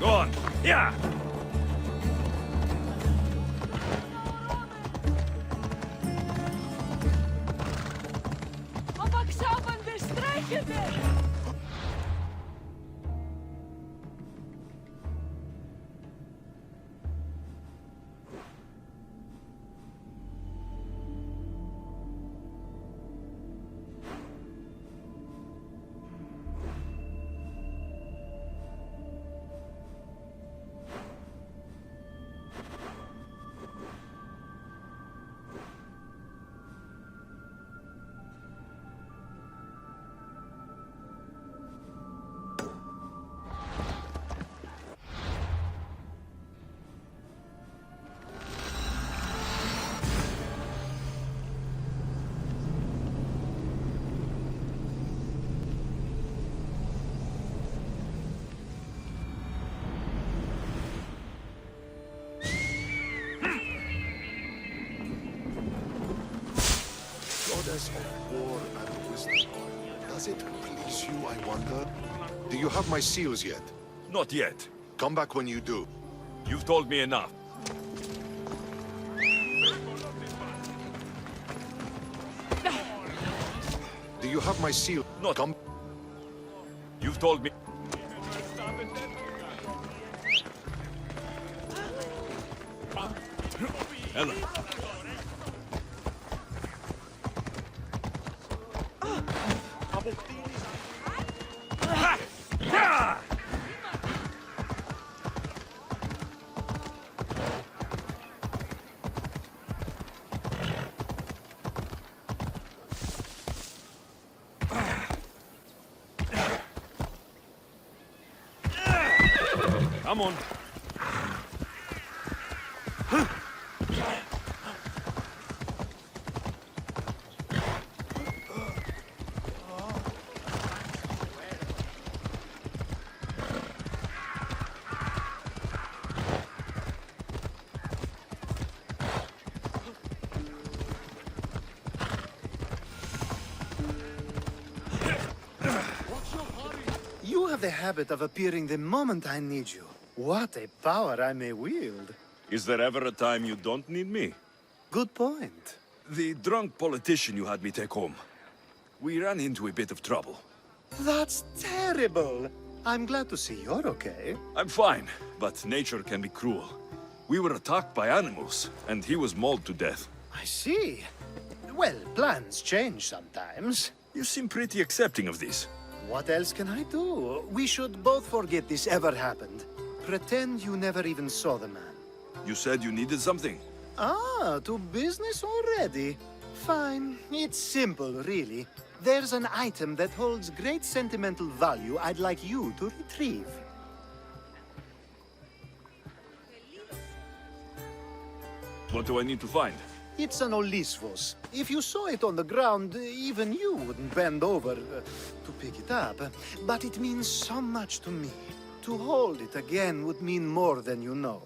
Go on. Yeah! Aber schauen wir streichen wir! Goddess of war and wisdom. Does it please you, I wonder? Do you have my seals yet? Not yet. Come back when you do. You've told me enough. Do you have my seal? Not- Come. You've told me... Ellen. Come on. You have the habit of appearing the moment I need you. What a power I may wield. Is there ever a time you don't need me? Good point. The drunk politician you had me take home. We ran into a bit of trouble. That's terrible. I'm glad to see you're okay. I'm fine, but nature can be cruel. We were attacked by animals, and he was mauled to death. I see. Well, plans change sometimes. You seem pretty accepting of this. What else can I do? We should both forget this ever happened. Pretend you never even saw the man. You said you needed something. Ah, to business already? Fine. It's simple, really. There's an item that holds great sentimental value I'd like you to retrieve. What do I need to find? It's an Olisvos. If you saw it on the ground, even you wouldn't bend over to pick it up. But it means so much to me. To hold it again would mean more than you know.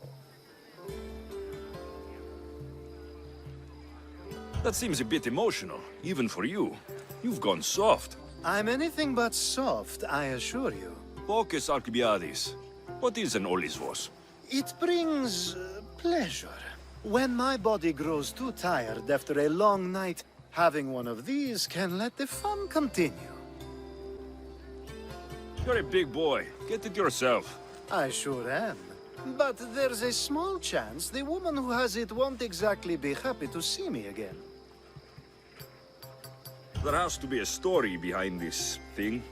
That seems a bit emotional, even for you. You've gone soft. I'm anything but soft, I assure you. Focus, Alcibiades. What is an Olisvos? It brings pleasure. When my body grows too tired after a long night, having one of these can let the fun continue. You're a big boy. Get it yourself. I sure am. But there's a small chance the woman who has it won't exactly be happy to see me again. There has to be a story behind this thing.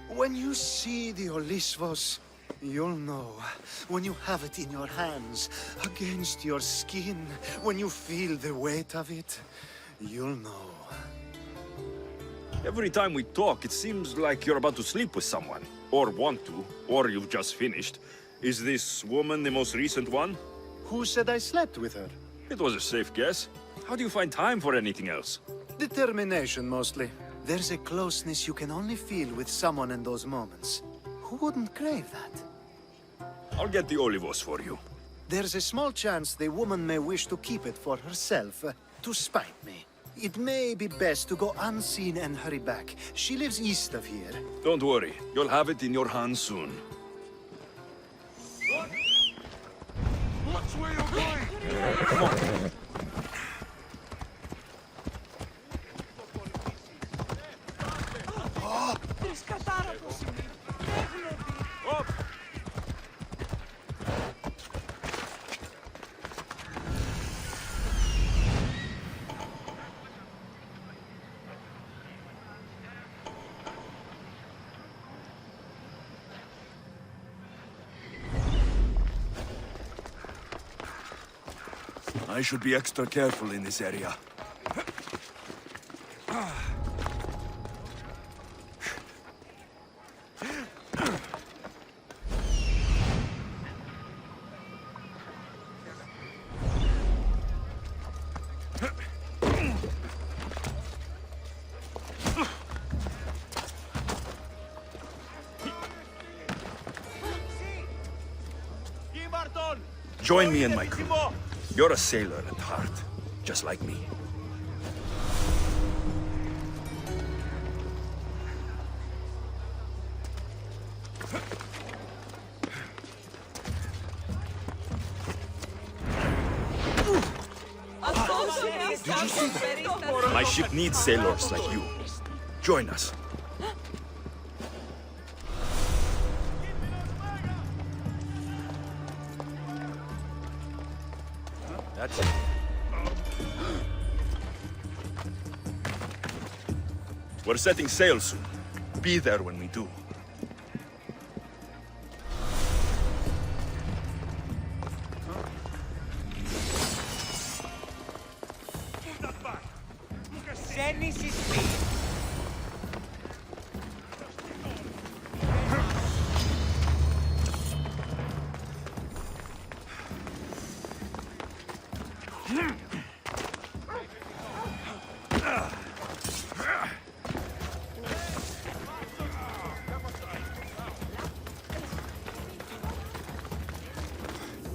When you see the Olisvos, you'll know. When you have it in your hands, against your skin, when you feel the weight of it, you'll know. Every time we talk, it seems like you're about to sleep with someone. Or want to, or you've just finished. Is this woman the most recent one? Who said I slept with her? It was a safe guess. How do you find time for anything else? Determination, mostly. There's a closeness you can only feel with someone in those moments. Who wouldn't crave that? I'll get the Olivos for you. There's a small chance the woman may wish to keep it for herself, to spite me. It may be best to go unseen and hurry back. She lives east of here. Don't worry, you'll have it in your hands soon. where you're going! Τρισκατάρα το σημείο. Δεν βλέπει. I should be extra careful in this area. Join me and my crew. You're a sailor at heart, just like me. My ship needs sailors like you. Join us. That's it. We're setting sail soon. Be there when we do.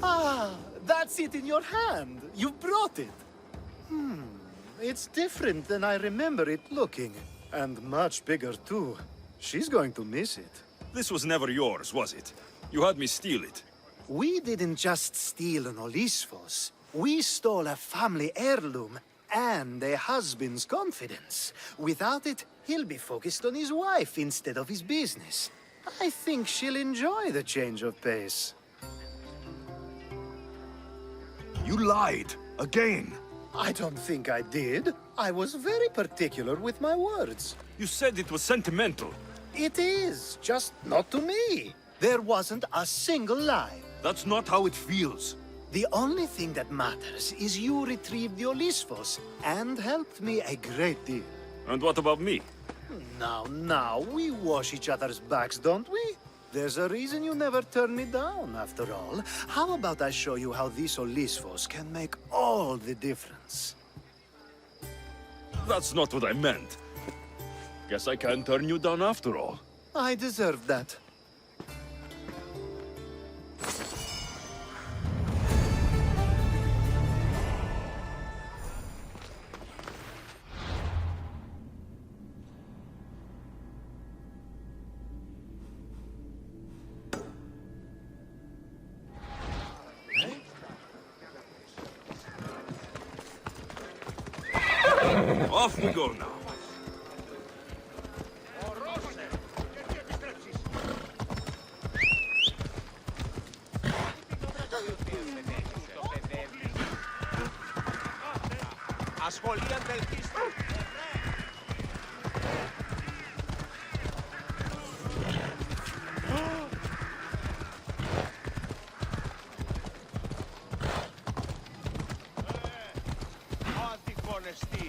Ah, that's it in your hand. You brought it. It's different than I remember it looking. And much bigger, too. She's going to miss it. This was never yours, was it? You had me steal it. We didn't just steal an Olisfos. We stole a family heirloom and a husband's confidence. Without it, he'll be focused on his wife instead of his business. I think she'll enjoy the change of pace. You lied. Again. I don't think I did. I was very particular with my words. You said it was sentimental. It is, just not to me. There wasn't a single lie. That's not how it feels. The only thing that matters is you retrieved the Olisfos and helped me a great deal. And what about me? Now, we wash each other's backs, don't we? There's a reason you never turn me down, after all. How about I show you how these Olisfos can make all the difference? That's not what I meant. Guess I can't turn you down after all. I deserve that. Off we go now. Ασχολίαν βελτίστων. Αντικονεστή.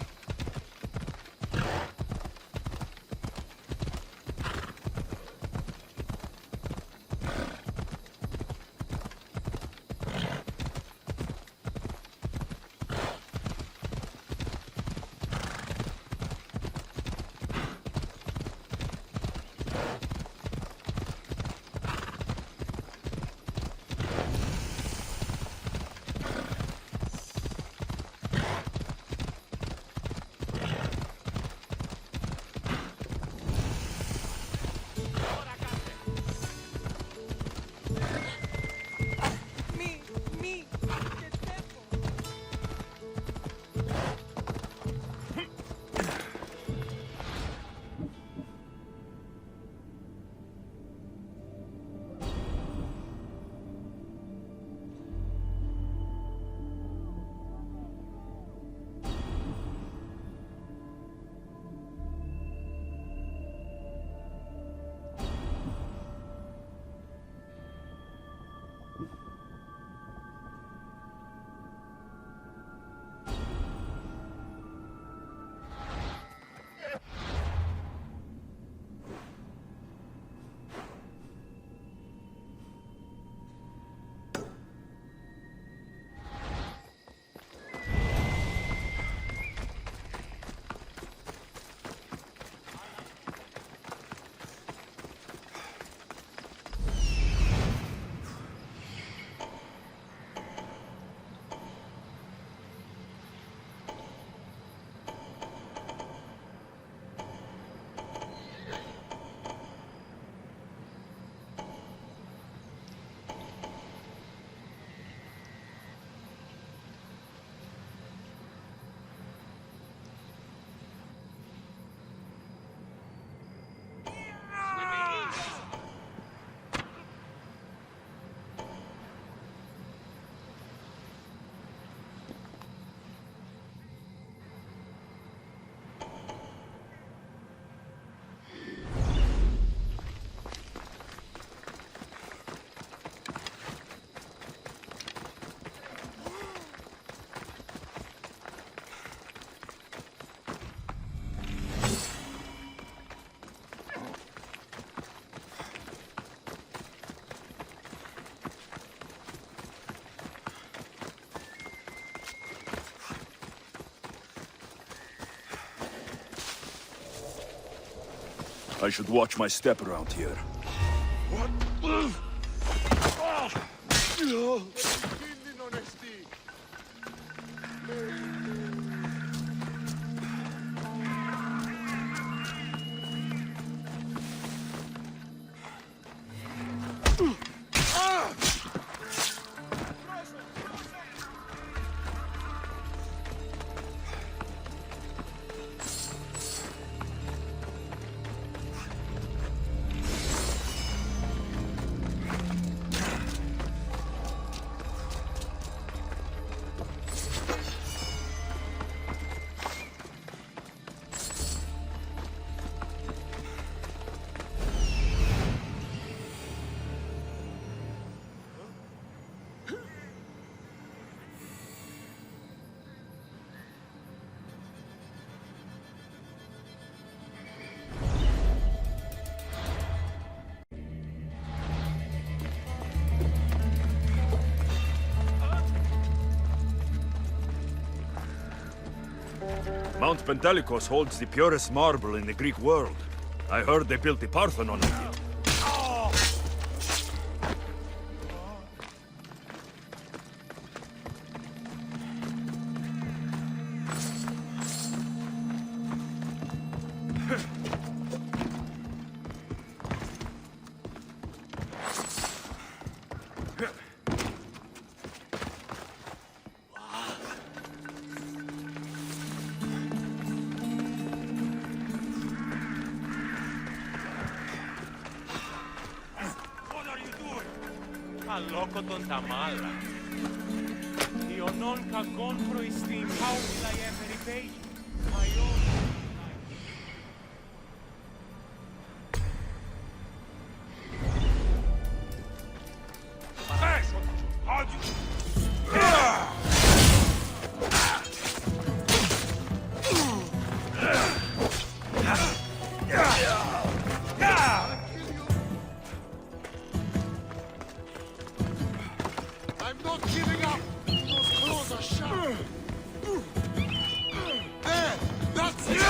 I should watch my step around here. Mount Pentelicos holds the purest marble in the Greek world. I heard they built the Parthenon on it. Αλόκοτον τα μάλα. Ιωνών κακών προϊστήν. How will I ever repay you? My own... I'm not giving up! Those claws are sharp! There! That's it!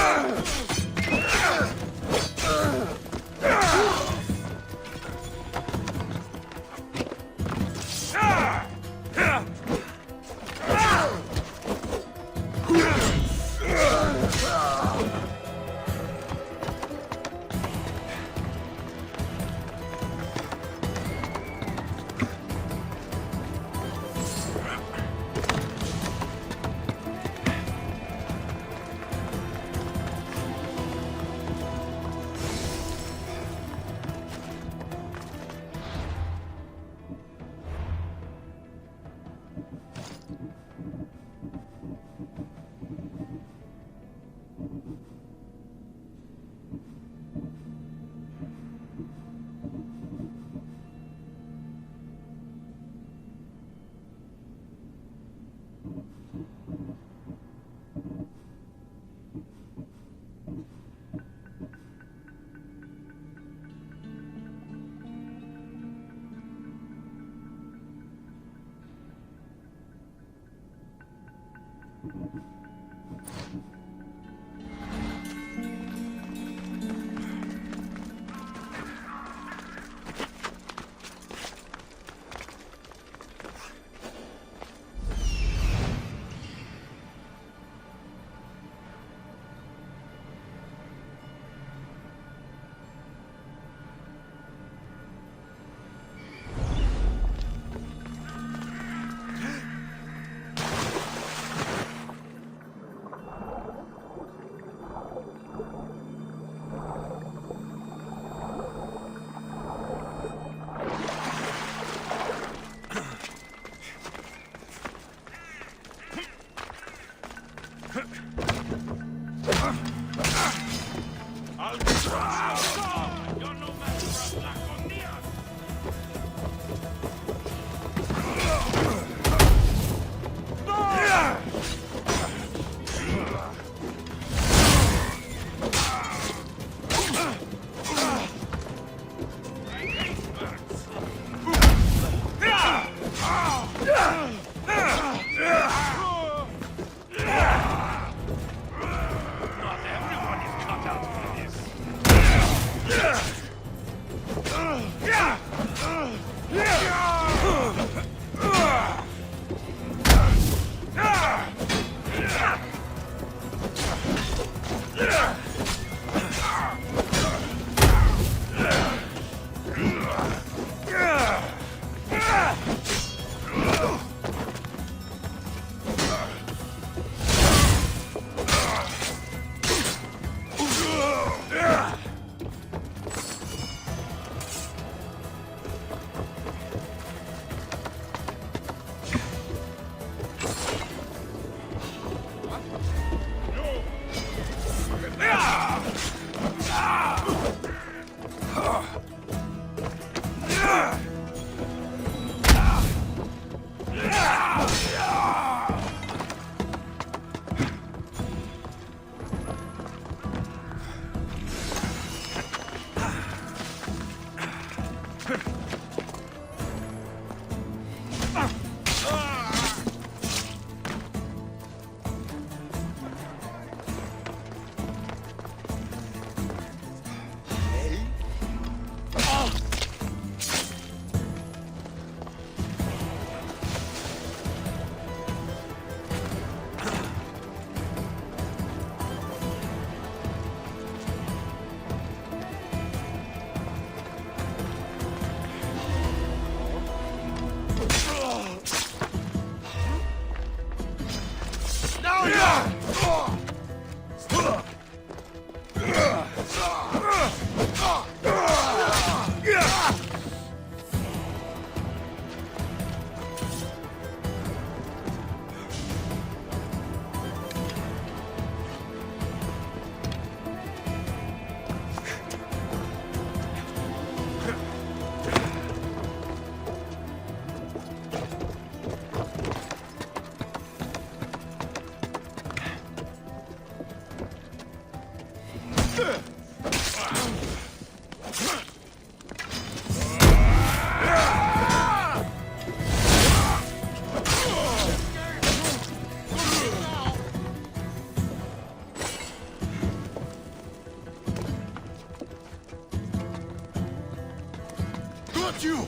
Got you!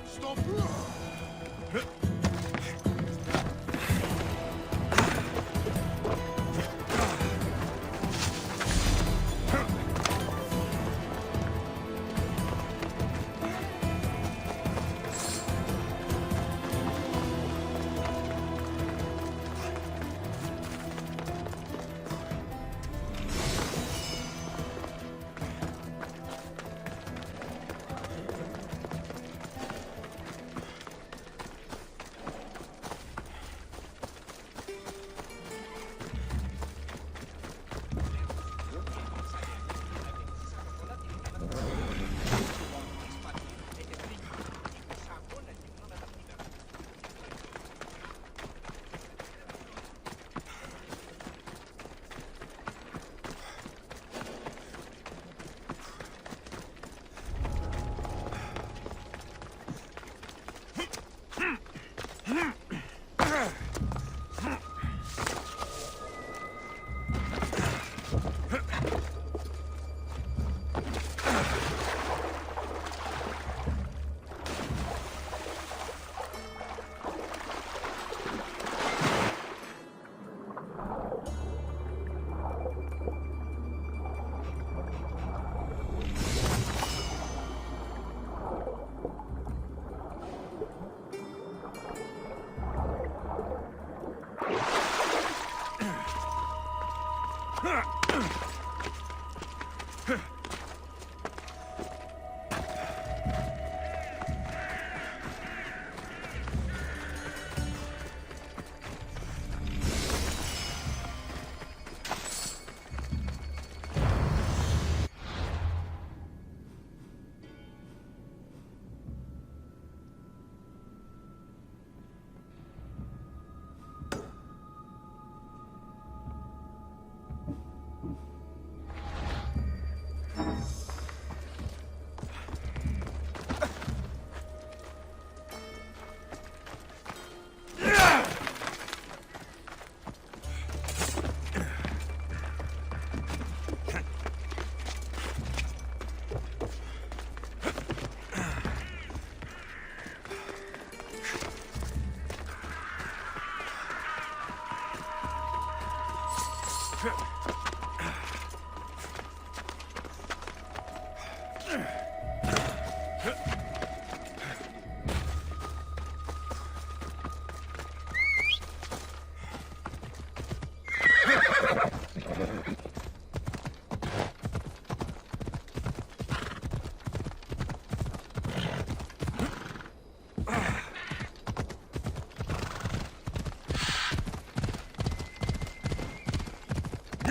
Stop!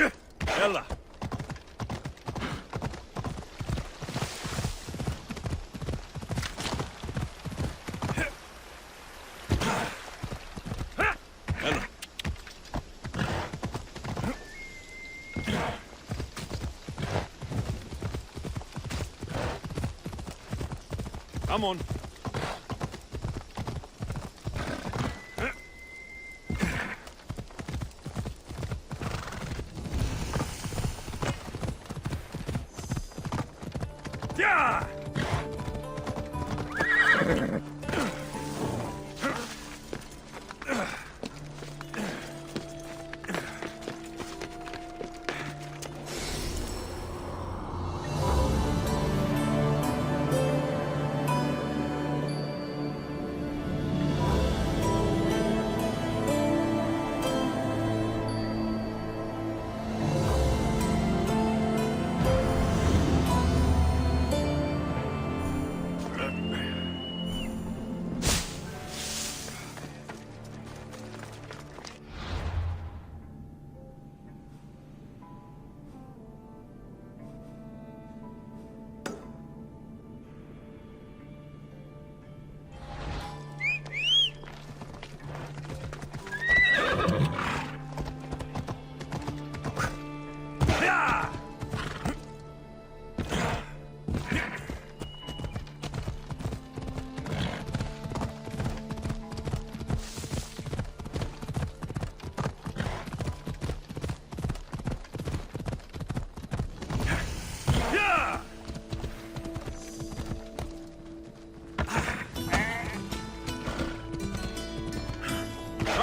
يلا. يلا. Come on. Yeah!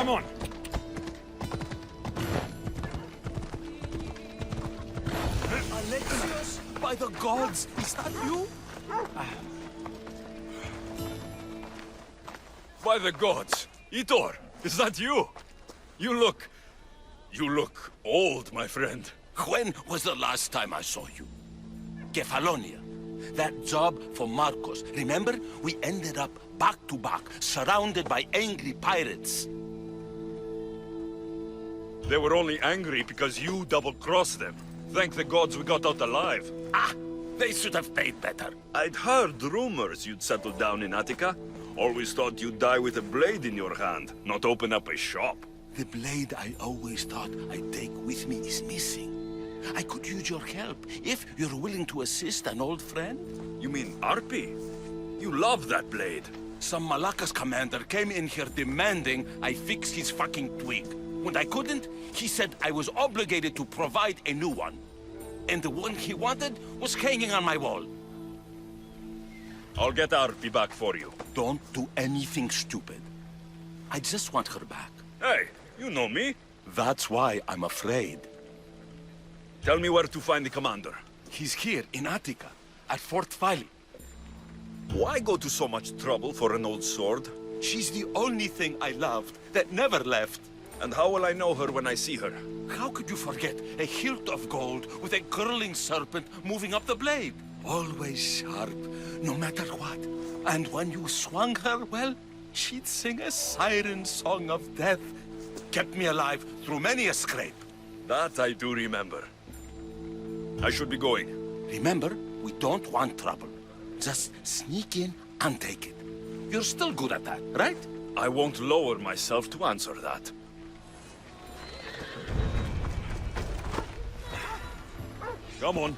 Come on. Alexios, by the gods, is that you? By the gods. Itor, is that you? You look old, my friend. When was the last time I saw you? Kefalonia. That job for Marcos. Remember? We ended up back to back, surrounded by angry pirates. They were only angry because you double-crossed them. Thank the gods we got out alive. Ah! They should have paid better. I'd heard rumors you'd settled down in Attica. Always thought you'd die with a blade in your hand, not open up a shop. The blade I always thought I'd take with me is missing. I could use your help, if you're willing to assist an old friend. You mean Arpi? You love that blade. Some Malakas commander came in here demanding I fix his fucking twig. When I couldn't, he said I was obligated to provide a new one. And the one he wanted was hanging on my wall. I'll get Arpi back for you. Don't do anything stupid. I just want her back. Hey, you know me. That's why I'm afraid. Tell me where to find the commander. He's here in Attica, at Fort Phyle. Why go to so much trouble for an old sword? She's the only thing I loved that never left. And how will I know her when I see her? How could you forget a hilt of gold with a curling serpent moving up the blade? Always sharp, no matter what. And when you swung her, well, she'd sing a siren song of death. Kept me alive through many a scrape. That I do remember. I should be going. Remember, we don't want trouble. Just sneak in and take it. You're still good at that, right? I won't lower myself to answer that. Come on.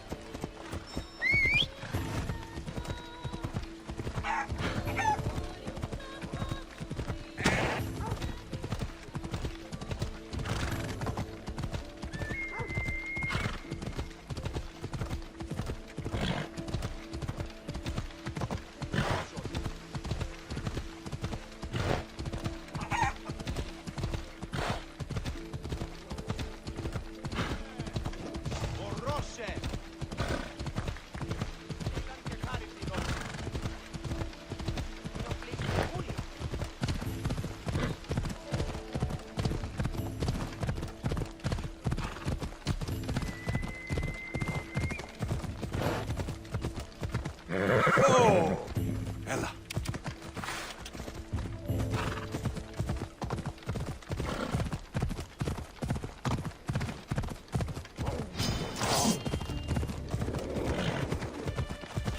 Ella.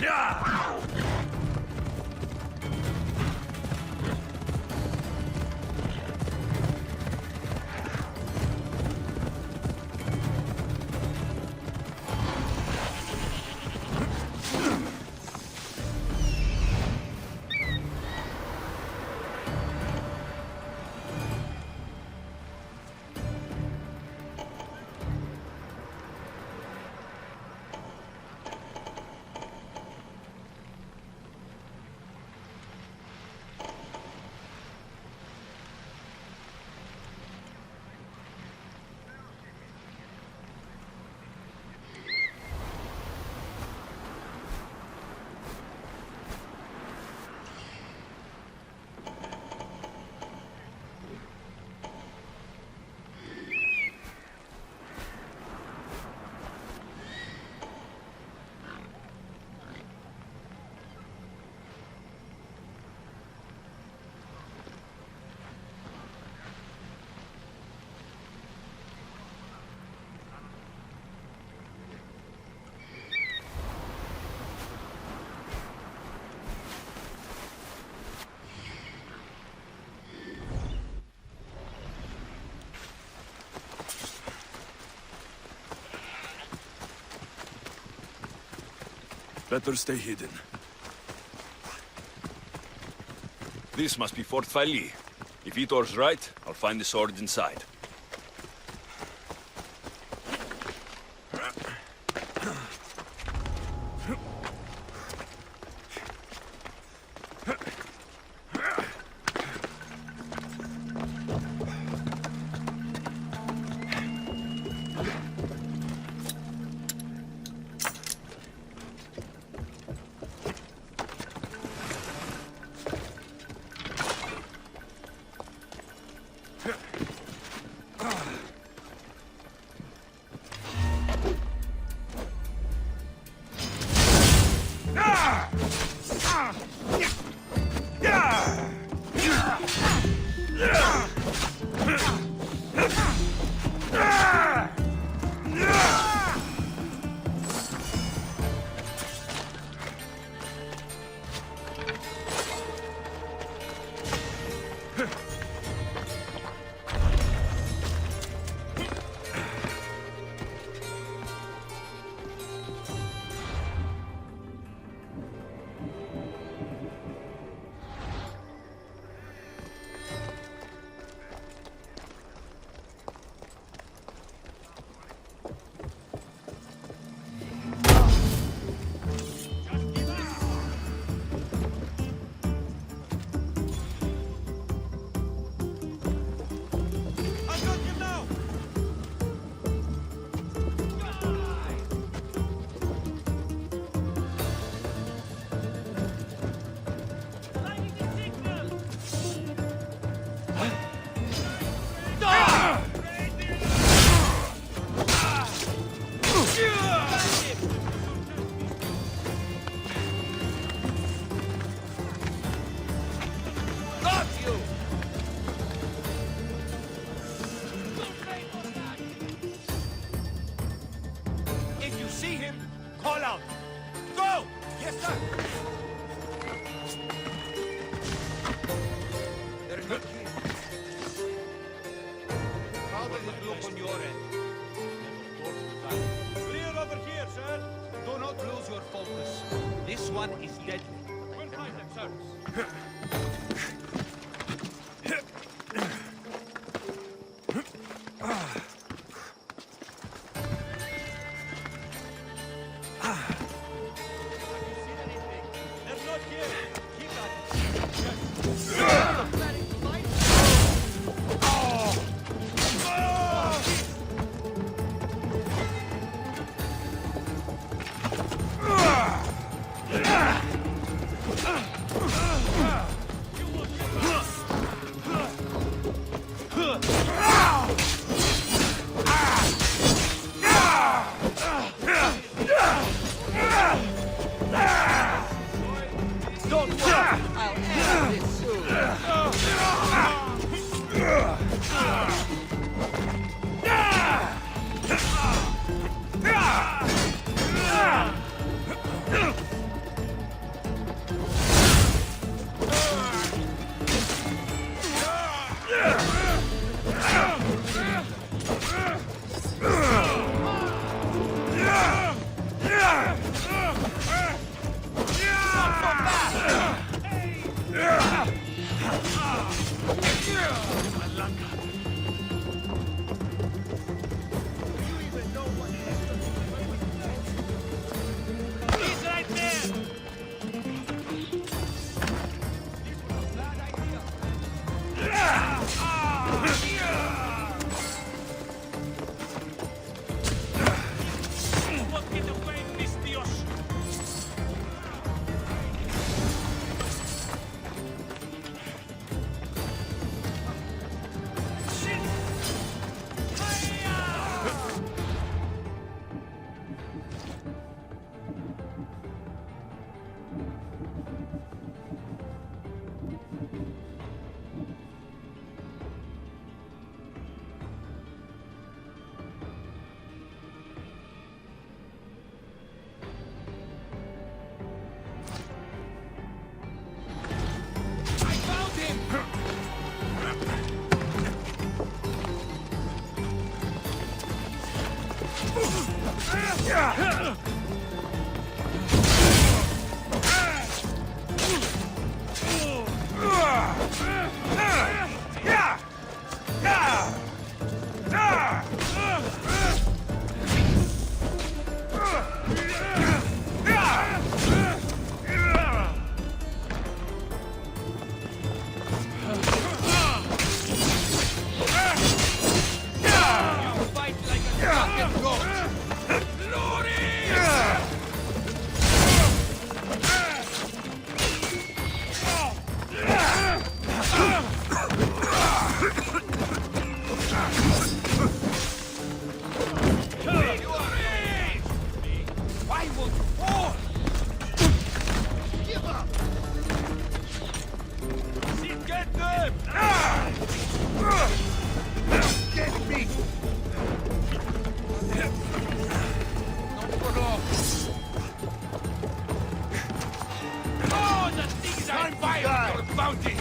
Yeah! Better stay hidden. This must be Fort Phyle. If Itor's right, I'll find the sword inside. Yes, sir. They're not here. How does it look on your end? Clear over here, sir. Do not lose your focus. This one is deadly. We'll find them, sir. They're not here. Keep at it. Don't worry. I'll end this soon. He's right there. What can the way, Miss Dios? I found him! You fight like a fucking goat! You are raised! Why would you fall? Give up! Get them! Get me! Not for long. Oh, the things I fire your bounty!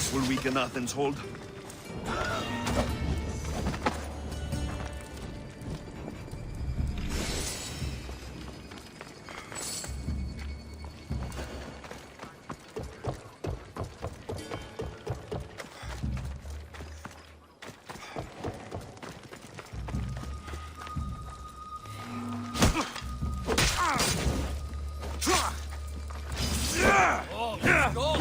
This will weaken Athens' hold. Oh, let's go!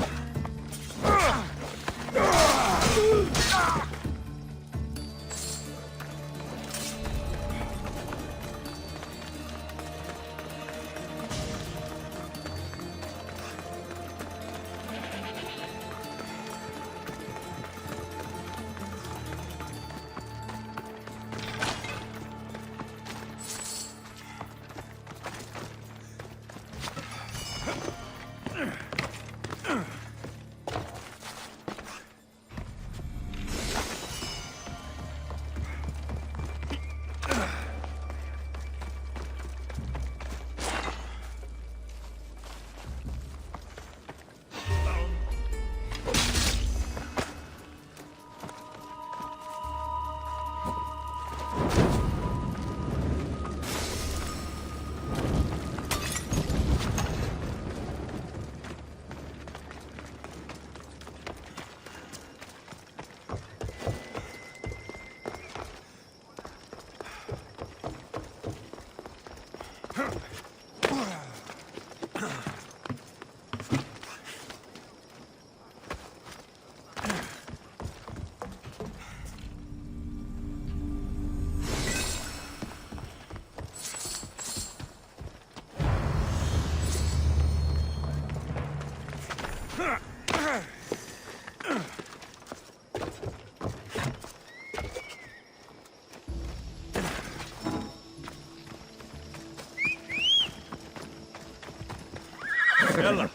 Ella.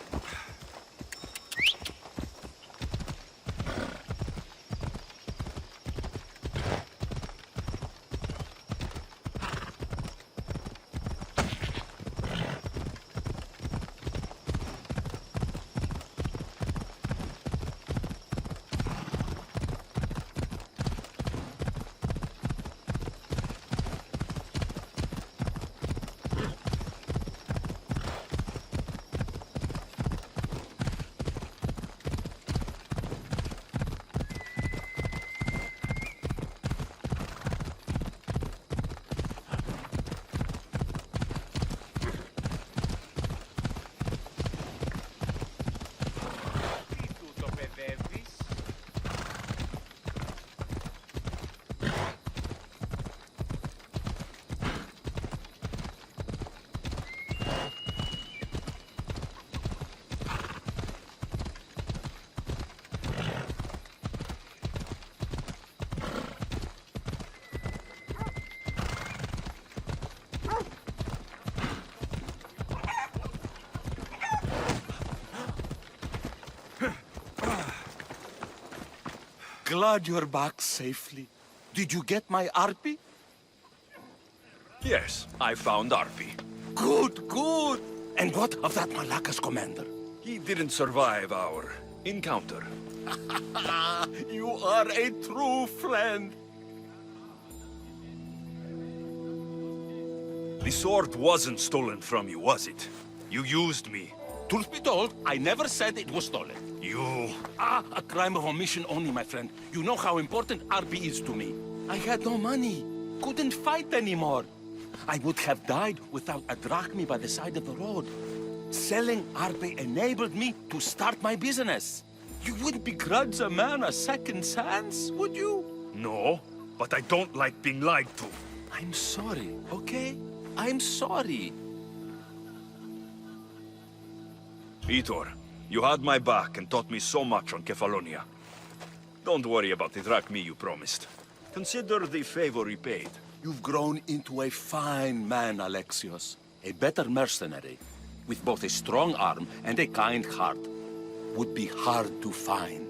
Τι τούτο παιδεύεις? Glad you're back safely. Did you get my Arpy? Yes, I found Arpi. Good, good. And what of that Malacca's commander? He didn't survive our encounter. You are a true friend. The sword wasn't stolen from you, was it? You used me. Truth be told, I never said it was stolen. You... A crime of omission only, my friend. You know how important Arpy is to me. I had no money. Couldn't fight anymore. I would have died without a drachma by the side of the road. Selling Arpy enabled me to start my business. You wouldn't begrudge a man a second chance, would you? No, but I don't like being lied to. I'm sorry, okay? I'm sorry. Vitor, you had my back and taught me so much on Kefalonia. Don't worry about the drachma you promised. Consider the favor repaid. You've grown into a fine man, Alexios. A better mercenary, with both a strong arm and a kind heart. Would be hard to find.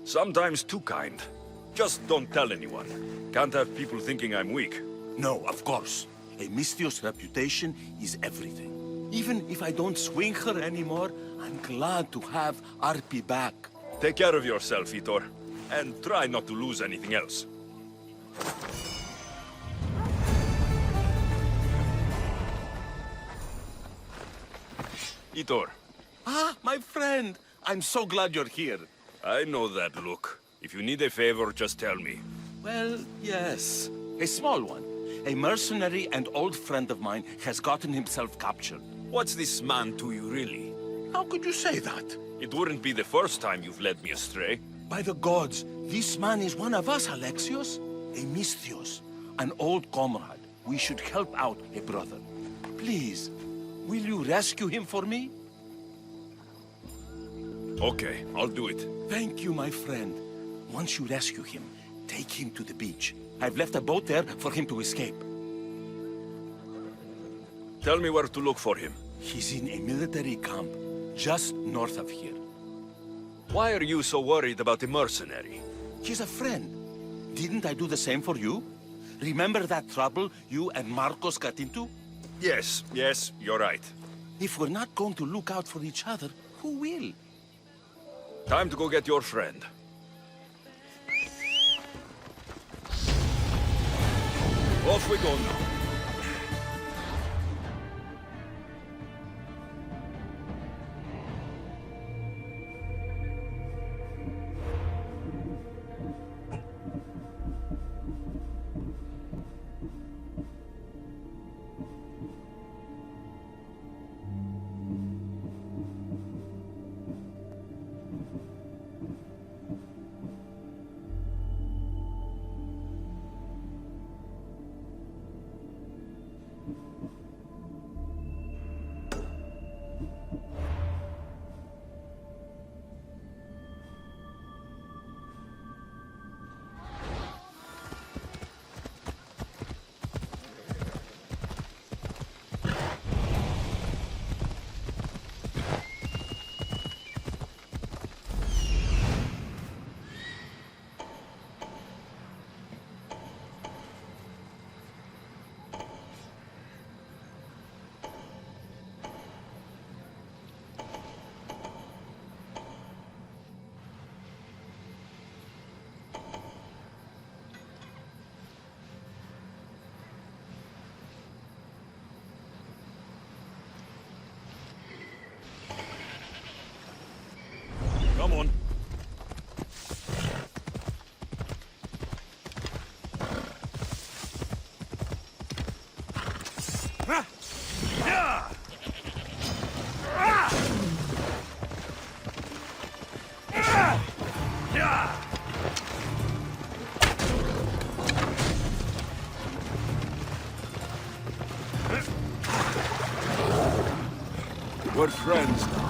Sometimes too kind. Just don't tell anyone. Can't have people thinking I'm weak. No, of course. A Misthios reputation is everything. Even if I don't swing her anymore, I'm glad to have Arpy back. Take care of yourself, Itor. And try not to lose anything else. Itor, Ah, my friend. I'm so glad you're here. I know that look. If you need a favor, just tell me. Well, yes. A small one. A mercenary and old friend of mine has gotten himself captured. What's this man to you, really? How could you say that? It wouldn't be the first time you've led me astray. By the gods, this man is one of us, Alexios. A Misthios. An old comrade. We should help out a brother. Please, will you rescue him for me? Okay, I'll do it. Thank you, my friend. Once you rescue him, take him to the beach. I've left a boat there for him to escape. Tell me where to look for him. He's in a military camp just north of here. Why are you so worried about a mercenary? He's a friend. Didn't I do the same for you? Remember that trouble you and Marcos got into? Yes, you're right. If we're not going to look out for each other, who will? Time to go get your friend. Off we go now. Come on. We're friends now.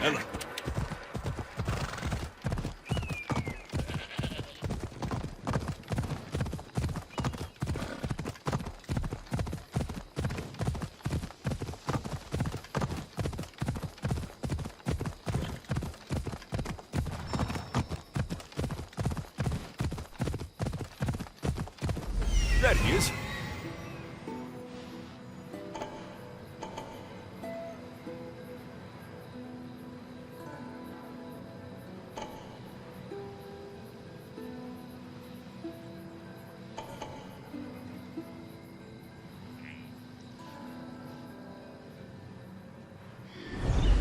Ella. There he is.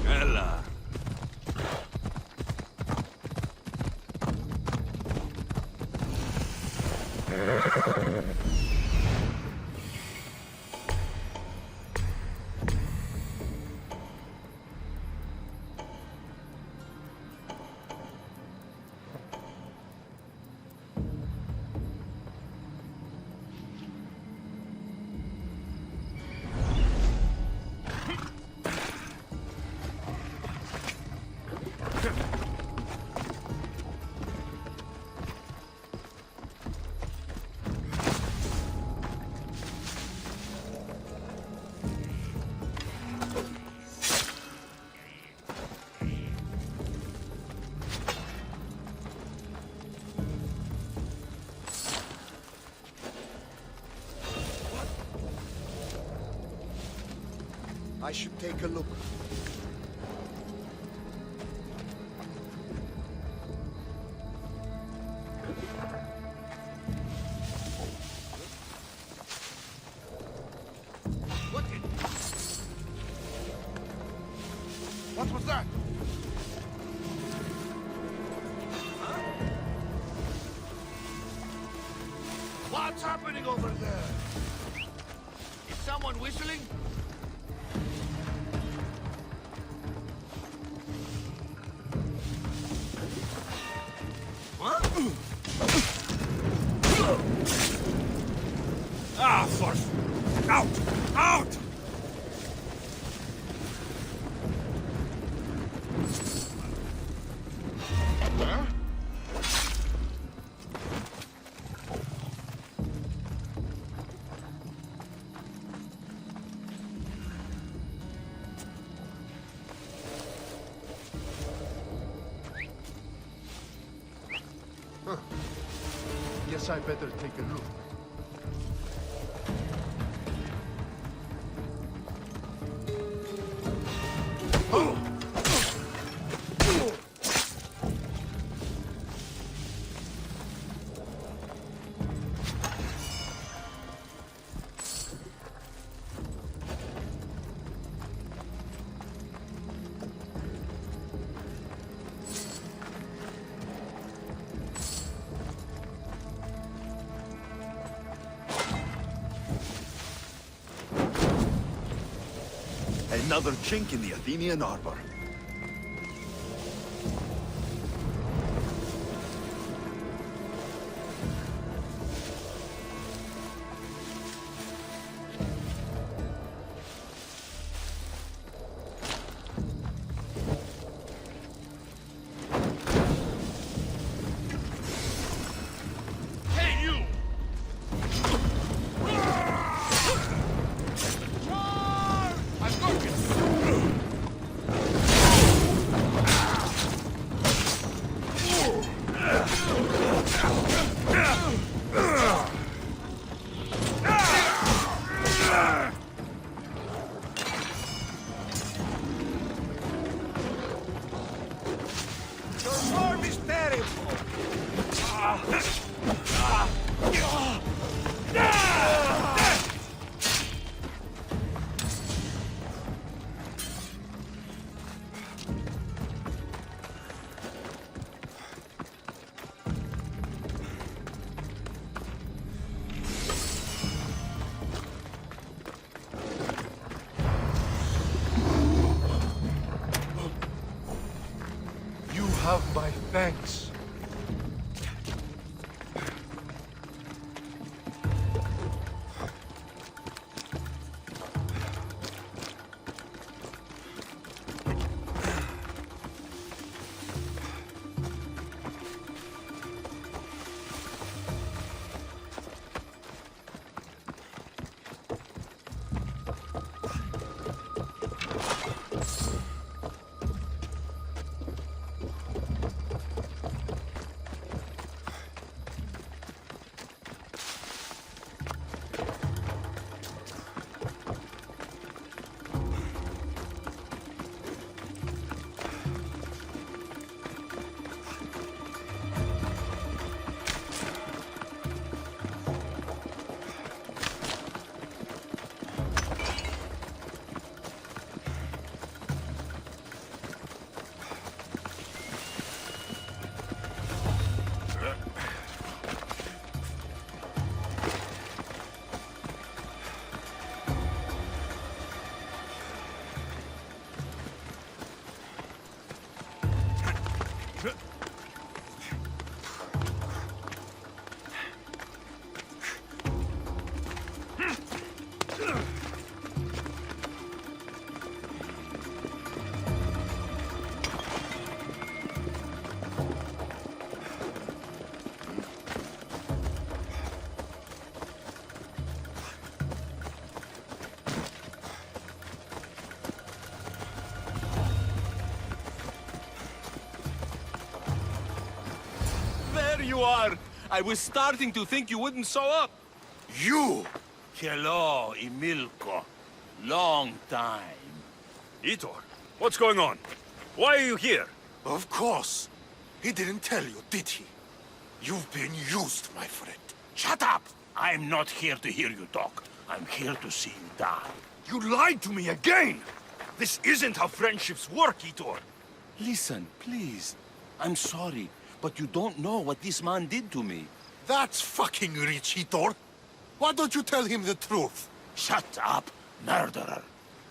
Ella. I should take a look. What was that? What's happening over there? Is someone whistling? Ah, for... Out! Out! Huh? Guess I better take a look. Another chink in the Athenian armor. Hey, you! I've got you! Your form is terrible. You have my thanks. There you are! I was starting to think you wouldn't show up. You! Hello, Emilko. Long time. Itor, what's going on? Why are you here? Of course. He didn't tell you, did he? You've been used, my friend. Shut up! I'm not here to hear you talk. I'm here to see you die. You lied to me again! This isn't how friendships work, Itor. Listen, please. I'm sorry, but you don't know what this man did to me. That's fucking rich, Hitor. Why don't you tell him the truth? Shut up, murderer.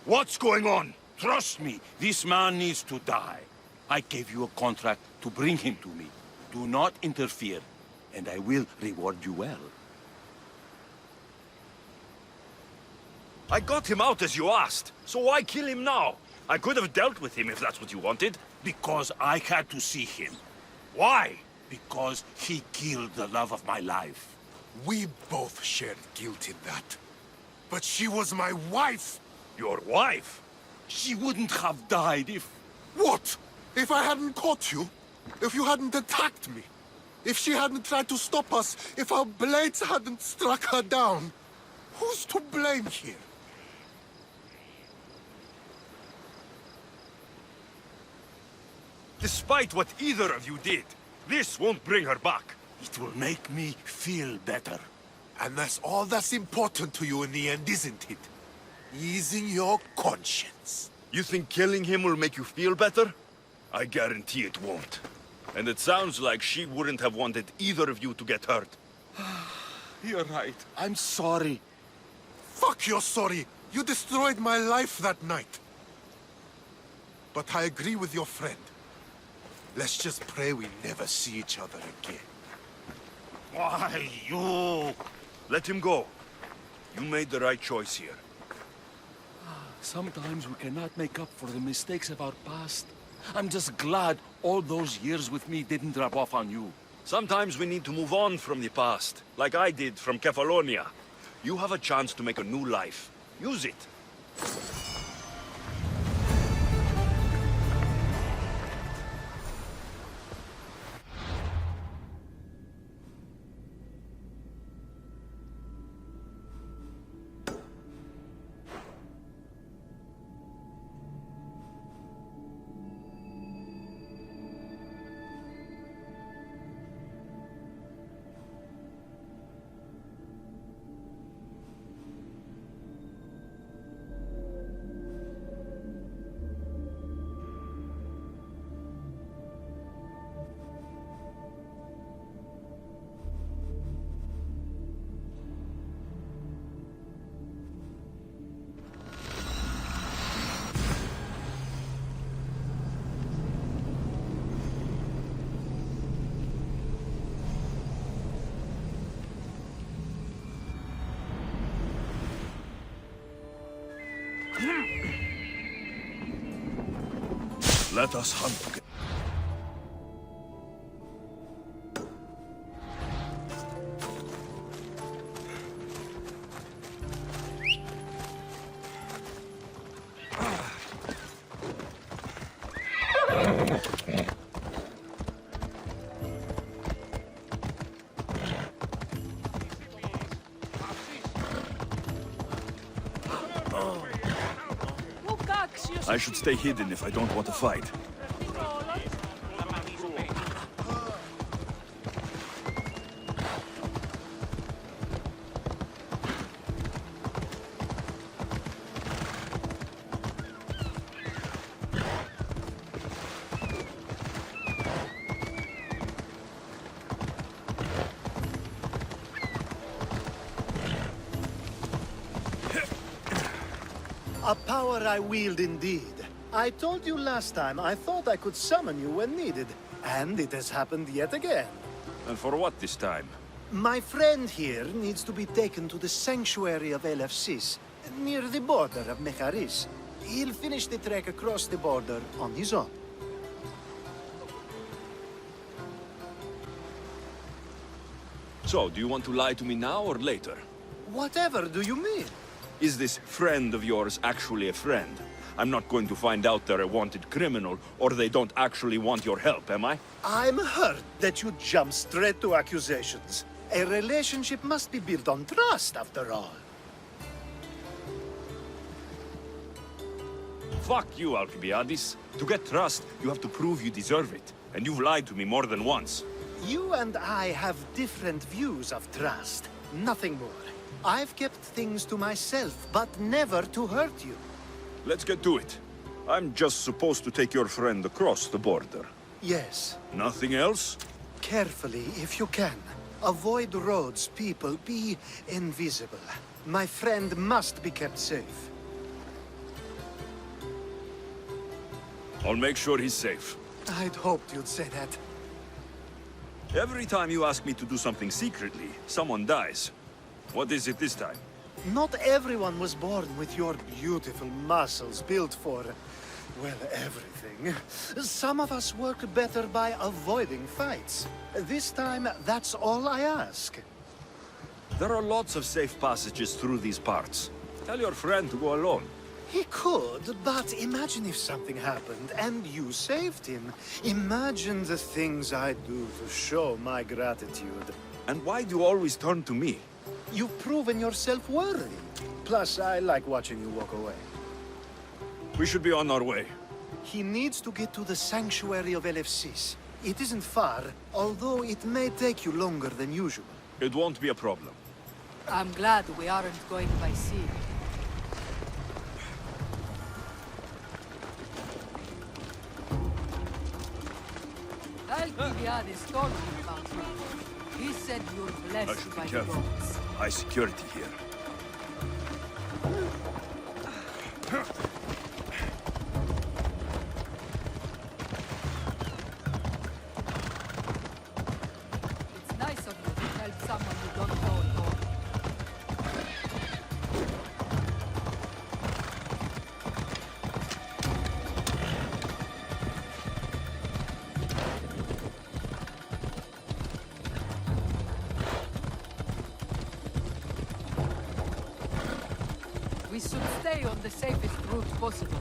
What's going on? Trust me, this man needs to die. I gave you a contract to bring him to me. Do not interfere, and I will reward you well. I got him out as you asked, so why kill him now? I could have dealt with him if that's what you wanted. Because I had to see him. Why? Because he killed the love of my life. We both shared guilt in that. But she was my wife! Your wife? She wouldn't have died if... What? If I hadn't caught you? If you hadn't attacked me? If she hadn't tried to stop us? If our blades hadn't struck her down? Who's to blame here? Despite what either of you did, this won't bring her back. It will make me feel better. And that's all that's important to you in the end, isn't it? Easing your conscience. You think killing him will make you feel better? I guarantee it won't. And it sounds like she wouldn't have wanted either of you to get hurt. You're right. I'm sorry. Fuck you're sorry. You destroyed my life that night. But I agree with your friend. Let's just pray we never see each other again. Why, you... Let him go. You made the right choice here. Sometimes we cannot make up for the mistakes of our past. I'm just glad all those years with me didn't rub off on you. Sometimes we need to move on from the past, like I did from Kefalonia. You have a chance to make a new life. Use it. Let us hunt together. I should stay hidden if I don't want to fight. A power I wield indeed. I told you last time I thought I could summon you when needed. And it has happened yet again. And for what this time? My friend here needs to be taken to the sanctuary of Elefsis, near the border of Mecharis. He'll finish the trek across the border on his own. So, do you want to lie to me now or later? Whatever do you mean? Is this friend of yours actually a friend? I'm not going to find out they're a wanted criminal, or they don't actually want your help, am I? I'm hurt that you jump straight to accusations. A relationship must be built on trust, after all. Fuck you, Alcibiades. To get trust, you have to prove you deserve it. And you've lied to me more than once. You and I have different views of trust. Nothing more. I've kept things to myself, but never to hurt you. Let's get to it. I'm just supposed to take your friend across the border. Yes. Nothing else? Carefully, if you can. Avoid roads, people. Be invisible. My friend must be kept safe. I'll make sure he's safe. I'd hoped you'd say that. Every time you ask me to do something secretly, someone dies. What is it this time? Not everyone was born with your beautiful muscles built for, well, everything. Some of us work better by avoiding fights. This time, that's all I ask. There are lots of safe passages through these parts. Tell your friend to go alone. He could, but imagine if something happened and you saved him. Imagine the things I'd do to show my gratitude. And why do you always turn to me? You've proven yourself worthy. Plus, I like watching you walk away. We should be on our way. He needs to get to the sanctuary of LFCs. It isn't far, although it may take you longer than usual. It won't be a problem. I'm glad we aren't going by sea. Alcibiades told me about you. He said you're I blessed should be by the careful. gods. High security here. It's nice of you to help someone you don't know at all. We should stay on the safest route possible.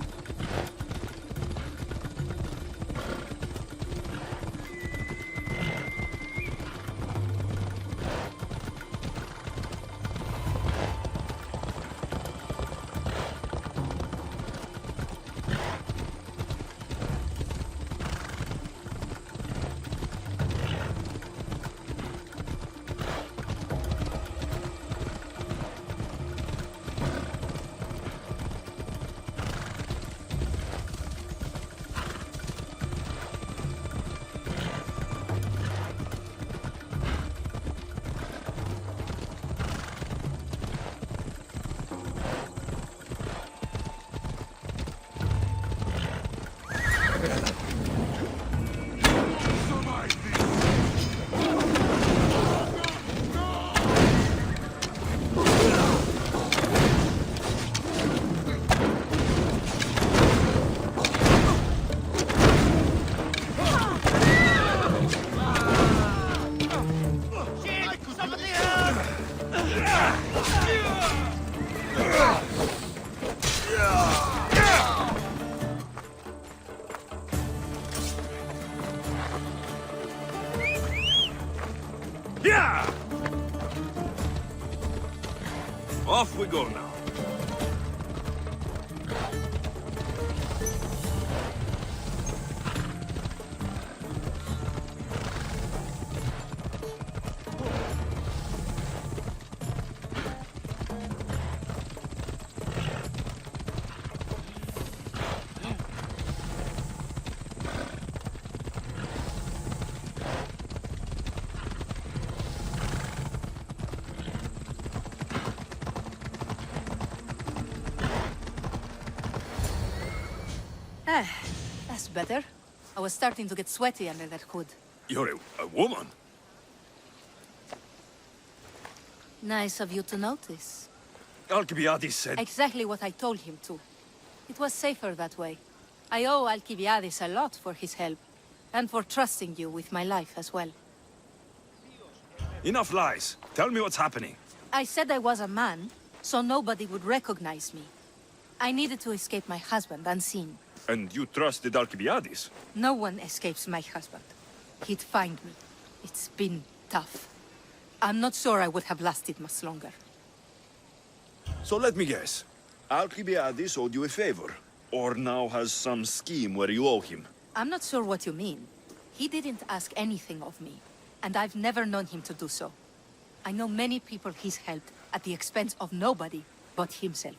Yeah! Off we go now. That's better. I was starting to get sweaty under that hood. You're a woman. Nice of you to notice. Alcibiades said... Exactly what I told him to. It was safer that way. I owe Alcibiades a lot for his help, and for trusting you with my life as well. Enough lies. Tell me what's happening. I said I was a man, so nobody would recognize me. I needed to escape my husband unseen. And you trusted Alcibiades? No one escapes my husband. He'd find me. It's been tough. I'm not sure I would have lasted much longer. So let me guess. Alcibiades owed you a favor. Or now has some scheme where you owe him? I'm not sure what you mean. He didn't ask anything of me, and I've never known him to do so. I know many people he's helped at the expense of nobody but himself.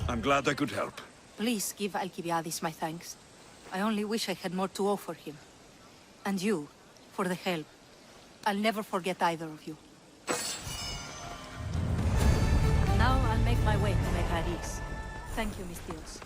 I'm glad I could help. Please give Alcibiades my thanks. I only wish I had more to offer him. And you, for the help. I'll never forget either of you. Now I'll make my way to Megaris. Thank you, Mistios.